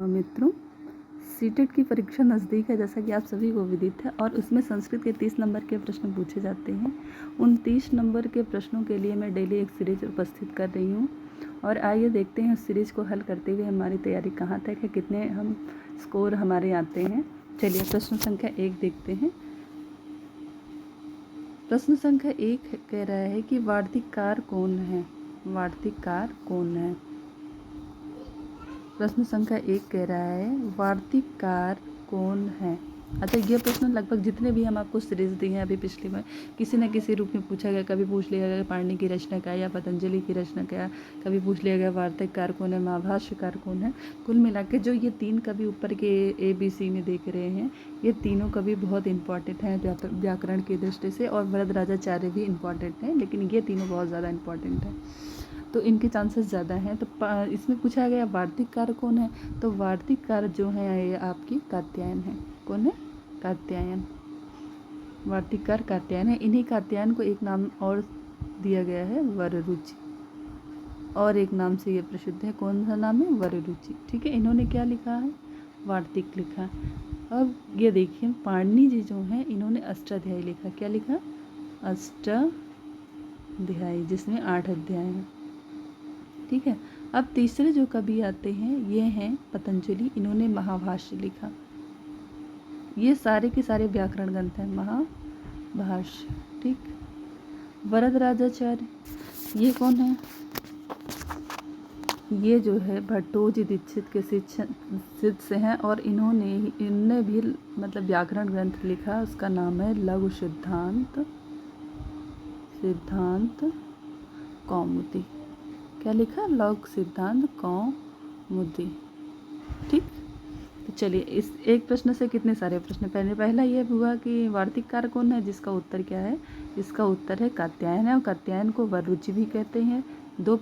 मित्रों, सीटेट की परीक्षा नज़दीक है जैसा कि आप सभी को विदित है और उसमें संस्कृत के 30 नंबर के प्रश्न पूछे जाते हैं। उन 30 नंबर के प्रश्नों के लिए मैं डेली एक सीरीज उपस्थित कर रही हूँ और आइए देखते हैं उस सीरीज को हल करते हुए हमारी तैयारी कहाँ तक है, कितने हम स्कोर हमारे आते हैं। चलिए प्रश्न संख्या 1 देखते हैं। प्रश्न संख्या 1 कह रहा है कि वार्तिककार कौन है। वार्तिककार कौन है। प्रश्न संख्या 1 कह रहा है वार्तिककार कौन है। अच्छा, ये प्रश्न लगभग जितने भी हम आपको सीरीज दिए हैं अभी पिछली बार किसी न किसी रूप में पूछा गया। कभी पूछ लिया गया पाणिनि की रचना क्या या पतंजलि की रचना क्या, कभी पूछ लिया गया वार्तिककार कौन है, महाभाष्यकार कौन है। कुल मिला के जो ये 3 कवि ऊपर के ABC में देख रहे हैं, ये तीनों कवि बहुत इंपॉर्टेंट हैं व्याकरण की दृष्टि से, और वरदराजाचार्य भी इंपॉर्टेंट हैं, लेकिन ये तीनों बहुत ज़्यादा इंपॉर्टेंट हैं तो इनके चांसेस ज़्यादा हैं। तो इसमें पूछा गया वार्तिककार कौन है, तो वार्तिककार जो है ये आपकी कात्यायन है। कौन है? कात्यायन। वार्तिककार कात्यायन है। इन्हीं कात्यायन को एक नाम और दिया गया है वररुचि, और एक नाम से ये प्रसिद्ध है। कौन सा नाम है? वररुचि। ठीक है, इन्होंने क्या लिखा है? वार्तिक लिखा। अब ये देखिए पाणिनि जी जो हैं इन्होंने अष्टाध्यायी लिखा। क्या लिखा? अष्टाध्यायी, जिसमें 8 अध्याय हैं। ठीक है, अब तीसरे जो कवि आते हैं ये हैं पतंजलि। इन्होंने महाभाष्य लिखा। ये सारे के सारे व्याकरण ग्रंथ हैं, महाभाष्य। ठीक, वरदराजाचार्य ये कौन है? ये जो है भट्टोजी दीक्षित के शिष्य हैं और इनने भी मतलब व्याकरण ग्रंथ लिखा। उसका नाम है लघु सिद्धांत कौमुदी। क्या लिखा? लघु सिद्धांत कौमुदी। ठीक, तो चलिए इस एक प्रश्न से कितने सारे प्रश्न। पहला ये हुआ कि वार्तिककार कौन है, जिसका उत्तर क्या है? इसका उत्तर है कात्यायन है, और कात्यायन को वररुचि भी कहते हैं। 3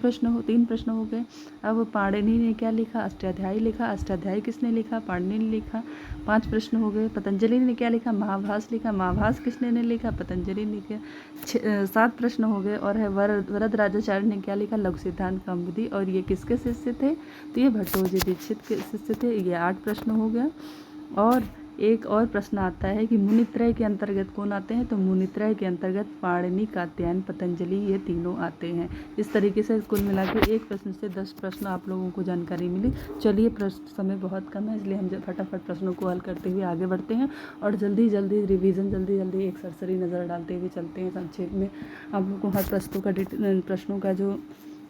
प्रश्न हो गए। अब पाणिनि ने क्या लिखा? अष्टाध्यायी लिखा। अष्टाध्यायी किसने लिखा? पाणिनि ने लिखा। 5 प्रश्न हो गए। पतंजलि ने क्या लिखा? महाभाष्य लिखा। महाभाष्य किसने ने लिखा? पतंजलि ने लिखा। 7 प्रश्न हो गए। और है वरदराजाचार्य ने क्या लिखा? लघु सिद्धांत कौमुदी, और ये किसके शिष्य थे? तो ये भट्टोजी दीक्षित के शिष्य थे। ये 8 प्रश्न हो गया। और एक और प्रश्न आता है कि मुनित्रय के अंतर्गत कौन आते हैं, तो मुनित्रय के अंतर्गत पाणिनि, कात्यायन, पतंजलि ये तीनों आते हैं। इस तरीके से कुल मिला के एक प्रश्न से 10 प्रश्न आप लोगों को जानकारी मिली। चलिए समय बहुत कम है, इसलिए हम फटाफट प्रश्नों को हल करते हुए आगे बढ़ते हैं और जल्दी रिवीजन जल्दी एक सरसरी नज़र डालते हुए चलते हैं। संक्षेप में आप लोगों को हर प्रश्नों का जो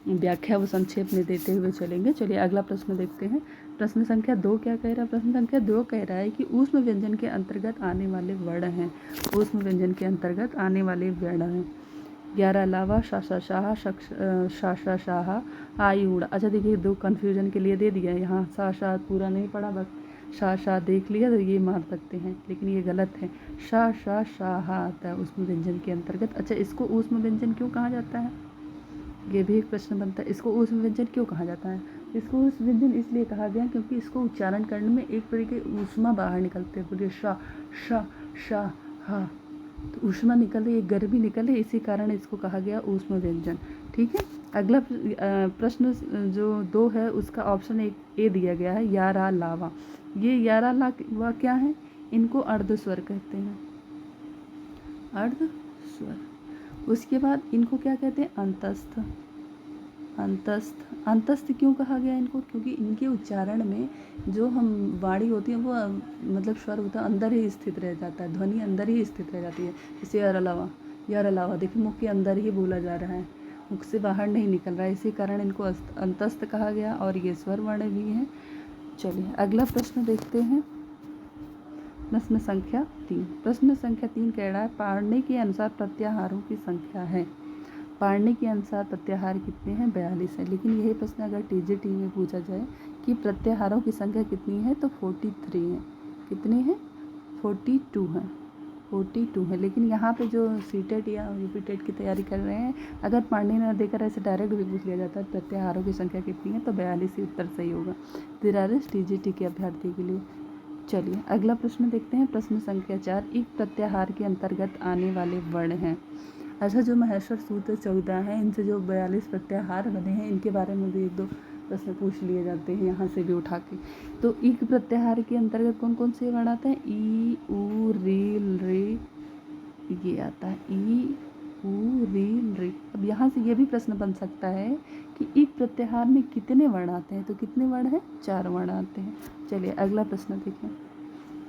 व्याख्या वो संक्षेप में देते हुए चलेंगे। चलिए अगला प्रश्न देखते हैं। प्रश्न संख्या 2 क्या कह रहा है? प्रश्न संख्या 2 कह रहा है कि ऊष्म व्यंजन के अंतर्गत आने वाले वर्ण हैं। ऊष्म व्यंजन के अंतर्गत आने वाले वर्ण हैं 11 लावा, शाशा शाह, शाशा शाह, आयुड़ा। अच्छा देखिए, 2 कन्फ्यूजन के लिए दे दिया है यहाँ। शाह पूरा नहीं पढ़ा, बस शाह देख लिया तो ये मार सकते हैं, लेकिन ये गलत है। शाह आता है ऊष्म व्यंजन के अंतर्गत। अच्छा, इसको ऊष्म व्यंजन क्यों कहा जाता है? ये भी एक प्रश्न बनता है। इसको ऊष्म व्यंजन क्यों कहा जाता है? इसको ऊष्म व्यंजन इसलिए कहा गया क्योंकि इसको उच्चारण करने में एक तरीके ऊष्मा बाहर निकलते हैं। बोलिए शा हा, तो ऊष्मा निकल रही है, गर्मी निकल रही है, इसी कारण इसको कहा गया ऊष्म व्यंजन। ठीक है, अगला प्रश्न जो 2 है उसका ऑप्शन ए दिया गया है, यारा लावा। ये यारा लावा क्या है? इनको अर्ध स्वर कहते हैं, अर्ध स्वर। उसके बाद इनको क्या कहते हैं? अंतस्थ क्यों कहा गया इनको? क्योंकि इनके उच्चारण में जो हम वाणी होती है वो मतलब स्वर होता है अंदर ही स्थित रह जाता है, ध्वनि अंदर ही स्थित रह जाती है। जैसे यार अलावा देखिए मुख के अंदर ही बोला जा रहा है, मुख से बाहर नहीं निकल रहा है, इसी कारण इनको अंतस्थ कहा गया, और ये स्वर वर्ण भी हैं। चलिए अगला प्रश्न देखते हैं। प्रश्न संख्या 3। प्रश्न संख्या 3 कह रहा है पाणिनि के अनुसार प्रत्याहारों की संख्या है। पाणिनि के अनुसार प्रत्याहार कितने हैं? 42 है। लेकिन यही प्रश्न अगर TGT में पूछा जाए कि प्रत्याहारों की संख्या कितनी है, तो 43 है। कितनी है? 42 है। 42 है। लेकिन यहाँ पे जो सीटेट या यूपीटेट की तैयारी कर रहे हैं, अगर पाणिनि ने देकर ऐसे डायरेक्ट भी पूछ लिया जाता है प्रत्याहारों की संख्या कितनी है, तो 42 ही उत्तर सही होगा। 43 TGT के अभ्यर्थी के लिए। चलिए अगला प्रश्न देखते हैं। प्रश्न संख्या 4 एक प्रत्याहार के अंतर्गत आने वाले वर्ण हैं। अच्छा, जो महेश्वर सूत्र 14 हैं, इनसे जो 42 प्रत्याहार बने हैं, इनके बारे में भी 1-2 प्रश्न पूछ लिए जाते हैं यहाँ से भी उठा के। तो इक प्रत्याहार के अंतर्गत कौन कौन से वर्ण आते हैं? ई, ऊ, री, रे, ये आता है ई, ऊ, री, रे। अब यहाँ से ये भी प्रश्न बन सकता है कि इक प्रत्याहार में कितने वर्ण आते हैं? तो कितने वर्ण हैं? 4 वर्ण आते हैं। चलिए अगला प्रश्न देखें।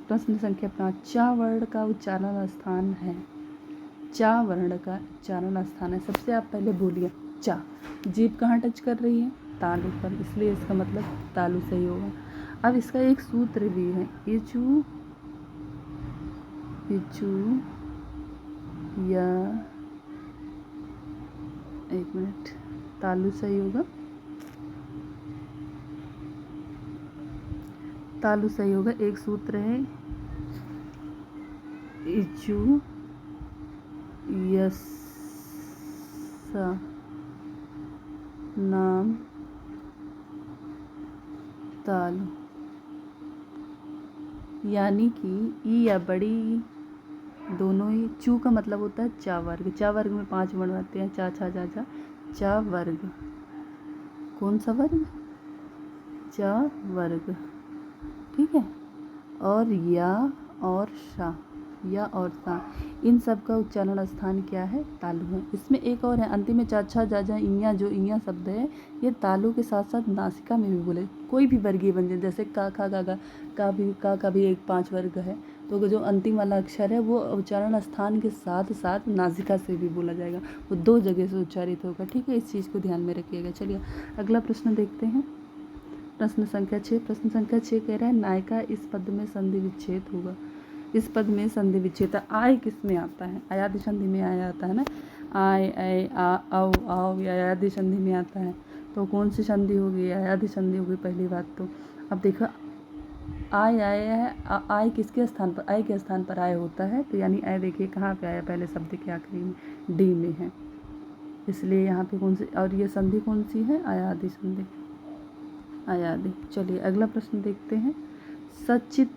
प्रश्न संख्या 5, चा वर्ण का उच्चारण स्थान है। चा वर्ण का उच्चारण स्थान है। सबसे आप पहले बोलिए चा। जीभ कहाँ टच कर रही है? तालु पर, इसलिए इसका मतलब तालु सही होगा। अब इसका एक सूत्र भी है, इचू, इचू, या एक मिनट, तालु सही होगा, तालु सही होगा। एक सूत्र है इचू यस्सा नाम तालु, यानी कि ई या बड़ी दोनों ही। चू का मतलब होता है चा वर्ग। चा वर्ग में 5 वर्ण आते हैं, चा, छा, जा, जा। चा वर्ग, कौन सा वर्ग? चा वर्ग, ठीक है। और या और शा, या और सा, इन सब का उच्चारण स्थान क्या है? तालु है। इसमें एक और है, अंतिम में चा, छा, जा, जा, इया, जो इया शब्द है ये तालु के साथ साथ नासिका में भी बोले। कोई भी वर्गीय व्यंजन जैसे का, खा, गा, गा, का भी एक 5 वर्ग है, तो जो अंतिम वाला अक्षर है वो उच्चारण स्थान के साथ साथ नासिका से भी बोला जाएगा, वो 2 जगह से उच्चारित होगा, ठीक है। इस चीज़ को ध्यान में रखिएगा। चलिए अगला प्रश्न देखते हैं। प्रश्न संख्या 6। प्रश्न संख्या 6 कह रहा है नायका इस पद में संधि विच्छेद होगा। इस पद में संधि विच्छेद आय किस में आता है? अयादि संधि में आया आता है ना, आय, ऐ, आ, औ, आओ, ये अयादि संधि में आता है। तो कौन सी संधि होगी? अयादि संधि होगी पहली बात तो। अब देखो आय आया है, आय किसके स्थान पर? आय के स्थान पर आय होता है, तो यानी आय देखिए कहाँ पे आया? पहले शब्द के आखिरी में, डी में है, इसलिए यहाँ पे कौन सी, और ये संधि कौन सी है? अयादि संधि, अयादि। चलिए अगला प्रश्न देखते हैं। सचित,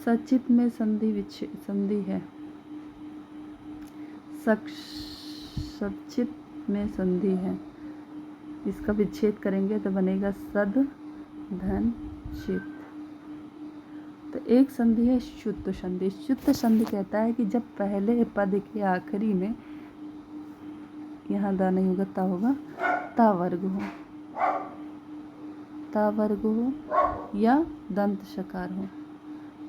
सचित में संधि विच्छेद, संधि है। सचित में संधि है, इसका विच्छेद करेंगे तो बनेगा सद धन चित। तो एक संधि है शुद्ध संधि। शुद्ध संधि कहता है कि जब पहले पद के आखिरी में, यहाँ दा नहीं होगा, ता होगा, ता वर्ग हो, ता वर्ग हो, या दंत शकार हो,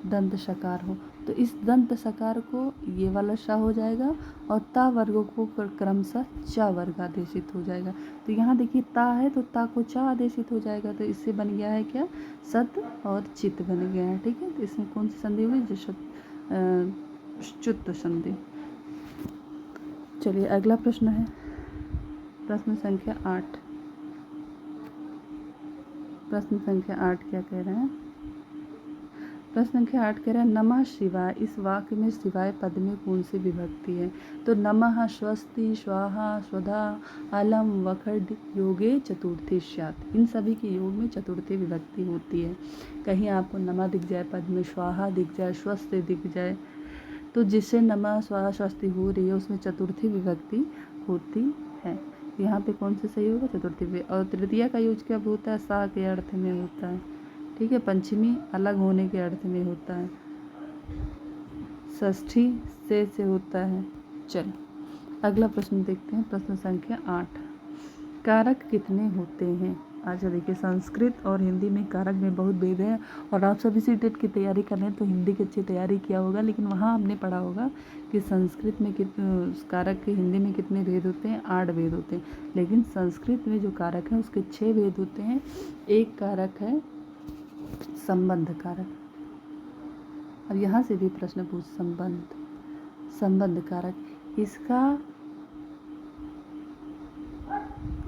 दंत शकार हो, तो इस दंत शकार को ये वाला शा हो जाएगा और ता वर्ग को क्रमशः चा वर्ग आदेशित हो जाएगा। तो यहाँ देखिए ता है तो ता को चा आदेशित हो जाएगा, तो इससे बन गया है क्या? सत और चित बन गया है, ठीक है। तो इसमें कौन सी संधि होगी? जो च्युत संधि। चलिए अगला प्रश्न है प्रश्न संख्या 8। प्रश्न संख्या 8 क्या कह रहे हैं? प्रश्न संख्या 8 कह रहा है नमः शिवाय इस वाक्य में शिवाय पद में कौन सी विभक्ति है? तो नमः, स्वस्ति, स्वाहा, स्वधा, अलम, वखड योगे चतुर्थी स्यात्, इन सभी के योग में चतुर्थी विभक्ति होती है। कहीं आपको नमः दिख जाए पद में, स्वाहा दिख जाए, स्वस्ति दिख जाए, तो जिससे नमः, स्वाहा, स्वस्ति हो रही है उसमें चतुर्थी विभक्ति होती है। यहाँ पे कौन सी सही होगा? चतुर्थी। और तृतीया का यूज क्या होता है? सा के अर्थ में होता है, ठीक है। पंचमी अलग होने के अर्थ में होता है। षष्ठी से होता है। चल अगला प्रश्न देखते हैं। प्रश्न संख्या 8, कारक कितने होते हैं? अच्छा देखिए, संस्कृत और हिंदी में कारक में बहुत भेद है, और आप सभी सी टेट की तैयारी कर रहे हैं तो हिंदी की अच्छी तैयारी किया होगा, लेकिन वहाँ हमने पढ़ा होगा कि संस्कृत में कारक के हिंदी में कितने भेद होते हैं? 8 भेद होते हैं, लेकिन संस्कृत में जो कारक है उसके 6 भेद होते हैं। एक कारक है संबंध कारक। अब यहाँ से भी प्रश्न पूछ, संबंध कारक,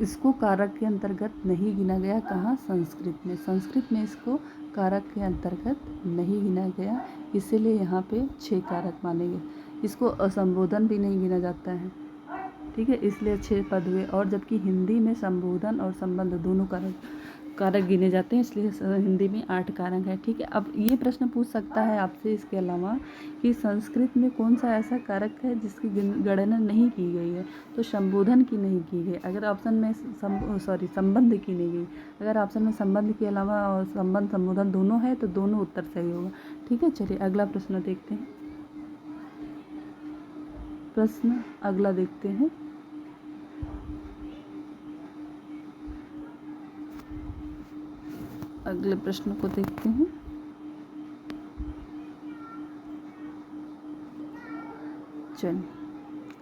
इसको कारक के अंतर्गत नहीं गिना गया। कहाँ? संस्कृत में। संस्कृत में इसको कारक के अंतर्गत नहीं गिना गया, इसीलिए यहाँ पे 6 कारक माने गए। इसको असंबोधन भी नहीं गिना जाता है, ठीक है, इसलिए 6 पद हुए। और जबकि हिंदी में संबोधन और संबंध दोनों कारक कारक गिने जाते हैं, इसलिए हिंदी में 8 कारक है। ठीक है, अब ये प्रश्न पूछ सकता है आपसे इसके अलावा कि संस्कृत में कौन सा ऐसा कारक है जिसकी गणना नहीं की गई है। तो संबोधन की नहीं की गई। अगर ऑप्शन में संबंध की नहीं गई। अगर ऑप्शन में संबंध के अलावा और संबंध संबोधन दोनों है तो दोनों उत्तर सही होगा। ठीक है, चलिए अगला प्रश्न देखते हैं। प्रश्न अगला देखते हैं। अगले प्रश्न को देखते हैं। चलिए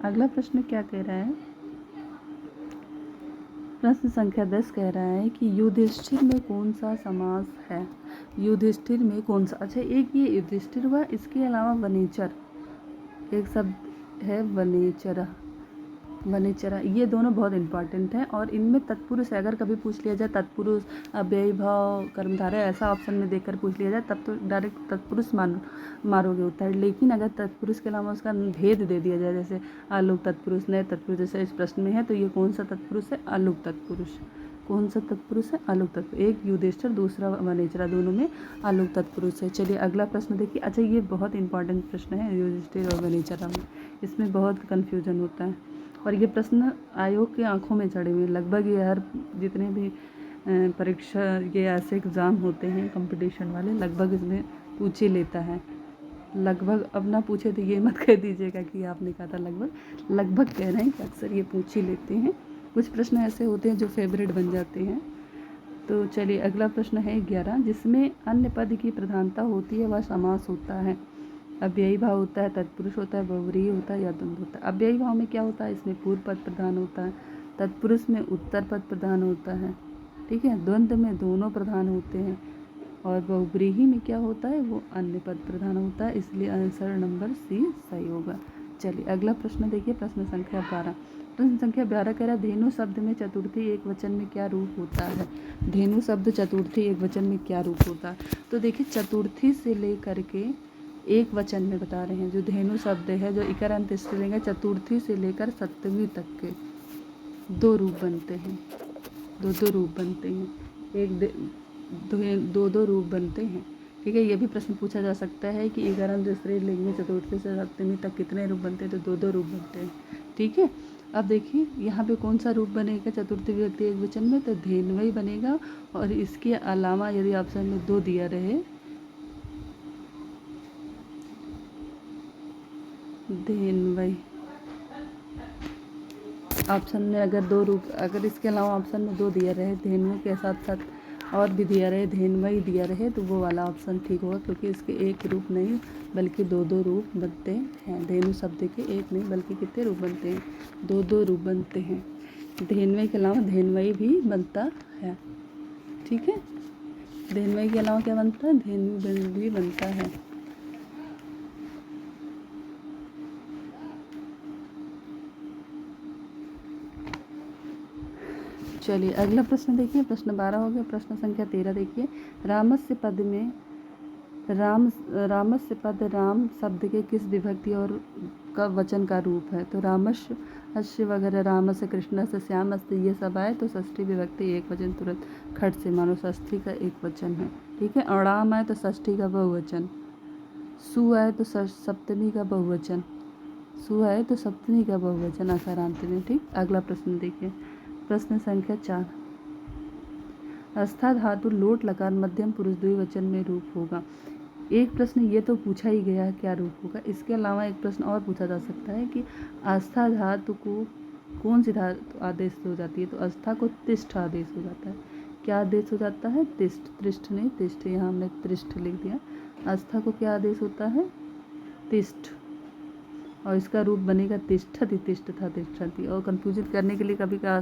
अगला प्रश्न क्या कह रहा है। प्रश्न संख्या 10 कह रहा है कि युधिष्ठिर में कौन सा समास है। युधिष्ठिर में कौन सा, अच्छा एक ये युधिष्ठिर हुआ, इसके अलावा वनेचर एक शब्द है, वनेचरा। ये दोनों बहुत इंपॉर्टेंट हैं और इनमें तत्पुरुष अगर कभी पूछ लिया जाए, तत्पुरुष अव्ययी भाव कर्मधारय ऐसा ऑप्शन में देखकर पूछ लिया जाए तब तो डायरेक्ट तत्पुरुष मारोगे उत्तर। लेकिन अगर तत्पुरुष के अलावा उसका भेद दे दिया जाए, जैसे आलुक तत्पुरुष, नए तत्पुरुष, जैसे इस प्रश्न में है, तो ये कौन सा तत्पुरुष है, आलुक तत्पुरुष। कौन सा तत्पुरुष है, आलुक तत्पुरुष। एक युधिष्ठिर दूसरा वनेचरा, दोनों में आलुक तत्पुरुष है। चलिए अगला प्रश्न देखिए। अच्छा ये बहुत इंपॉर्टेंट प्रश्न है युधिष्ठिर और वनेचरा में, इसमें बहुत कन्फ्यूजन होता है और ये प्रश्न आयोग की आंखों में चढ़े हुए। लगभग ये हर जितने भी परीक्षा ये ऐसे एग्ज़ाम होते हैं कंपटीशन वाले, लगभग इसमें पूछ ही लेता है। लगभग अब ना पूछे तो ये मत कह दीजिएगा कि आपने कहा था लगभग कह रहे हैं कि अक्सर ये पूछ ही लेते हैं। कुछ प्रश्न ऐसे होते हैं जो फेवरेट बन जाते हैं। तो चलिए अगला प्रश्न है 11, जिसमें अन्य पद की प्रधानता होती है वह समास होता है। अव्ययी भाव होता है, तत्पुरुष होता है, बहुव्रीहि होता है या द्वंद्व होता है। अव्ययी भाव में क्या होता है, इसमें पूर्व पद प्रधान होता है। तत्पुरुष में उत्तर पद प्रधान होता है। ठीक है, द्वंद्व में दोनों प्रधान होते हैं और बहुव्रीहि में क्या होता है, वो अन्य पद प्रधान होता है। इसलिए आंसर नंबर सी सही होगा। चलिए अगला प्रश्न देखिए। प्रश्न संख्या 12। प्रश्न संख्या 12 कह रहा है धेनु शब्द में चतुर्थी एक वचन में क्या रूप होता है। धेनु शब्द चतुर्थी एक वचन में क्या रूप होता है। तो देखिए चतुर्थी से लेकर के एक वचन में बता रहे हैं। जो धेनु शब्द है, जो इकार अंत स्त्रीलिंग है, चतुर्थी से लेकर सप्तमी तक के दो रूप बनते हैं। दो रूप बनते हैं। दो रूप बनते हैं। ठीक है, ये भी प्रश्न पूछा जा सकता है कि इकार अंत स्त्रीलिंग में चतुर्थी से सप्तमी तक कितने रूप बनते हैं, तो दो रूप बनते हैं। ठीक है, अब देखिए यहाँ पे कौन सा रूप बनेगा चतुर्थी विभक्ति एक वचन में, तो धेनवई बनेगा। और इसके अलावा यदि ऑप्शन में 2 दिया रहे, धेनवई ऑप्शन में अगर 2 रूप, अगर इसके अलावा ऑप्शन में 2 दिया रहे, धेनु के साथ साथ और भी दिया रहे, धेनवई दिया रहे, तो वो वाला ऑप्शन ठीक होगा, क्योंकि इसके एक रूप नहीं बल्कि 2 रूप बनते हैं। धेनु शब्द के एक नहीं बल्कि कितने रूप बनते हैं, 2 रूप बनते हैं। धेनवई के अलावा धेनवई भी बनता है। ठीक है, धेनवई के अलावा क्या बनता है, धेनु भी बनता है। चलिए अगला प्रश्न देखिए। प्रश्न 12 हो गया। प्रश्न संख्या 13 देखिए। रामस्य पद में रामस्य पद राम शब्द के किस विभक्ति और का वचन का रूप है। तो रामस्य, अश्य वगैरह, रामस्य, कृष्णस्य, श्यामस्य, ये सब आए तो षष्ठी विभक्ति एक वचन तुरंत खट से मानो षष्ठी का एक वचन है। ठीक है, और राम आए तो षष्ठी का बहुवचन, सु आए तो सप्तमी का बहुवचन, सु आए तो सप्तमी का बहुवचन अकारांत में। ठीक, अगला प्रश्न देखिए। प्रश्न संख्या 4। आस्था धातु लोट लकार मध्यम पुरुष द्विवचन में रूप होगा। एक प्रश्न ये तो पूछा ही गया है क्या रूप होगा। इसके अलावा एक प्रश्न और पूछा जा सकता है कि आस्था धातु को कौन सी धातु आदेश हो जाती है। तो आस्था को तिष्ठ आदेश हो जाता है। क्या आदेश हो जाता है, तिष्ठ, त्रिष्ठ नहीं तिष्ठ, यहाँ हमने त्रिष्ठ लिख दिया। आस्था को क्या आदेश होता है, तिष्ठ, और इसका रूप बनेगा तिष्ठति, तिष्ठता, तिष्ठति। और कंफ्यूजन करने के लिए कभी का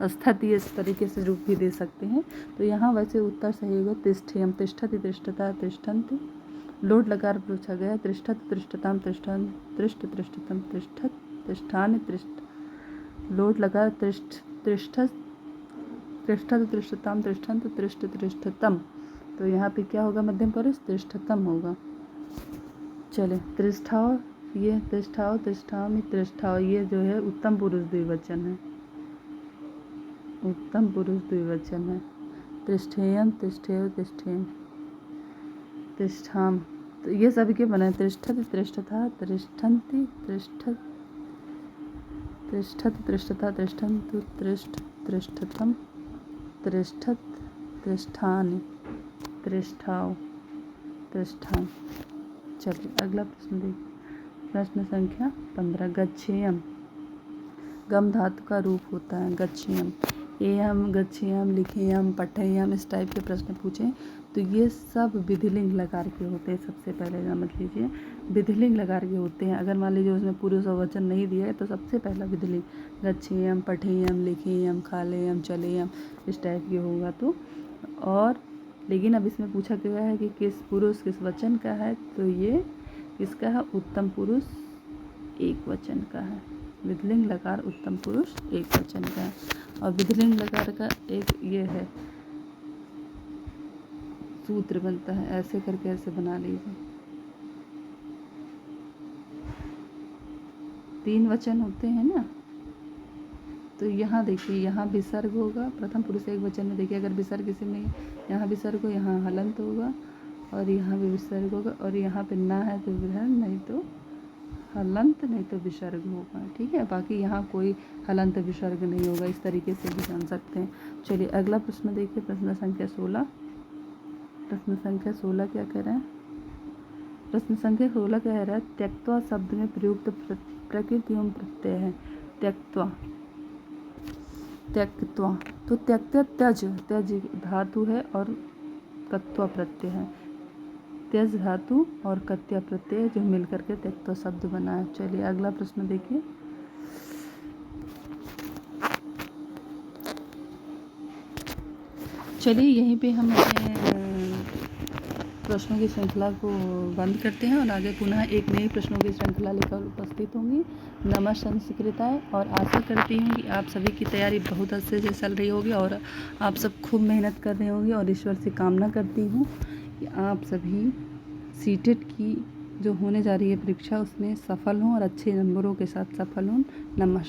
स्थति इस तरीके से रूप भी दे सकते हैं। तो यहाँ वैसे उत्तर सही होगा तिष्ठेयम, तिष्ठति, तिष्ठता, तिष्ठन्ति। लोट लकार पूछा गया, तिष्ठत, तिष्ठताम, तिष्ठन, तिष्ठ, तिष्ठतम, तिष्ठत, तिष्ठान, तिष्ठ। लोट लकार तिष्ठ, तिष्ठत, तिष्ठत, तिष्ठताम, तिष्ठन्त, तिष्ठ, तिष्ठतम। तो यहाँ पे क्या होगा, मध्यम पुरुष तिष्ठतम होगा। चले तिष्ठाओ, ये तिष्ठाओ, तिष्ठाओ में तिष्ठाओ, ये जो है उत्तम पुरुष द्विवचन है, उत्तम पुरुष द्विवचन है। तिष्ठेयम, तिष्ठेय, तिष्ठेयम, तिष्ठाम। तो ये सभी के बने तिष्ठति, तिष्ठथा, तिष्ठन्ति, तिष्ठत, तिष्ठत, तिष्ठथा, तिष्ठन्तु, तिष्ठ, तिष्ठतम, तिष्ठत, तिष्ठानि, तिष्ठाओ, तिष्ठान। चलिए अगला प्रश्न देखिए। प्रश्न संख्या 15। गच्छेयम गम धातु का रूप होता है गच्छेयम। एयम, गच्छेयम, लिखेयम, पठेयम इस टाइप के प्रश्न पूछें तो ये सब विधिलिंग लकार के होते हैं। सबसे पहले समझ लीजिए विधिलिंग लकार के होते हैं। अगर मान लीजिए उसमें पुरुष और वचन नहीं दिया है तो सबसे पहला विधिलिंग गच्छेयम, पठेयम, लिखेयम, खालेयम, चलेयम इस टाइप के होगा। तो और लेकिन अब इसमें पूछा गया है कि किस पुरुष किस वचन का है, तो ये किसका है, उत्तम पुरुष एक वचन का है। विधिलिंग लकार उत्तम पुरुष एक वचन का है। और विधिलिंग लकार का एक ये है सूत्र बनता है, ऐसे करके ऐसे बना लीजिए। 3 वचन होते हैं ना, तो यहाँ देखिए यहाँ विसर्ग होगा प्रथम पुरुष एक वचन में। देखिए अगर विसर्ग किसी में यहाँ विसर्ग हो, यहाँ हलंत होगा और यहाँ भी विसर्ग होगा और यहाँ पे ना है तो विसर्ग, नहीं तो हलंत, नहीं तो विसर्ग होगा। ठीक है, बाकी यहाँ कोई हलंत विसर्ग नहीं होगा। इस तरीके से भी जान सकते हैं। चलिए अगला प्रश्न देखिए। प्रश्न संख्या 16। प्रश्न संख्या 16 क्या कह रहे हैं? प्रश्न संख्या 16 कह रहा है त्यक्त्वा शब्द में प्रयुक्त प्रकृति एवं प्रत्यय है। त्यक्त्वा, त्यक्त्वा तो त्यक्त त्यज, त्यज धातु है और कत्वा प्रत्यय है। त्यज धातु और कत्या प्रत्यय जो मिल करके त्यक्त्वा शब्द बना है। चलिए अगला प्रश्न देखिए। चलिए यहीं पे हम अपने प्रश्नों की श्रृंखला को बंद करते हैं और आगे पुनः एक नई प्रश्नों की श्रृंखला लेकर उपस्थित होंगी। नमस्कार संस्कृताएं, और आशा करती हूँ कि आप सभी की तैयारी बहुत अच्छे से चल रही होगी और आप सब खूब मेहनत कर रहे होंगे। और ईश्वर से कामना करती हूँ कि आप सभी सीटेट की जो होने जा रही है परीक्षा उसमें सफल हों और अच्छे नंबरों के साथ सफल हों। नमस्कार।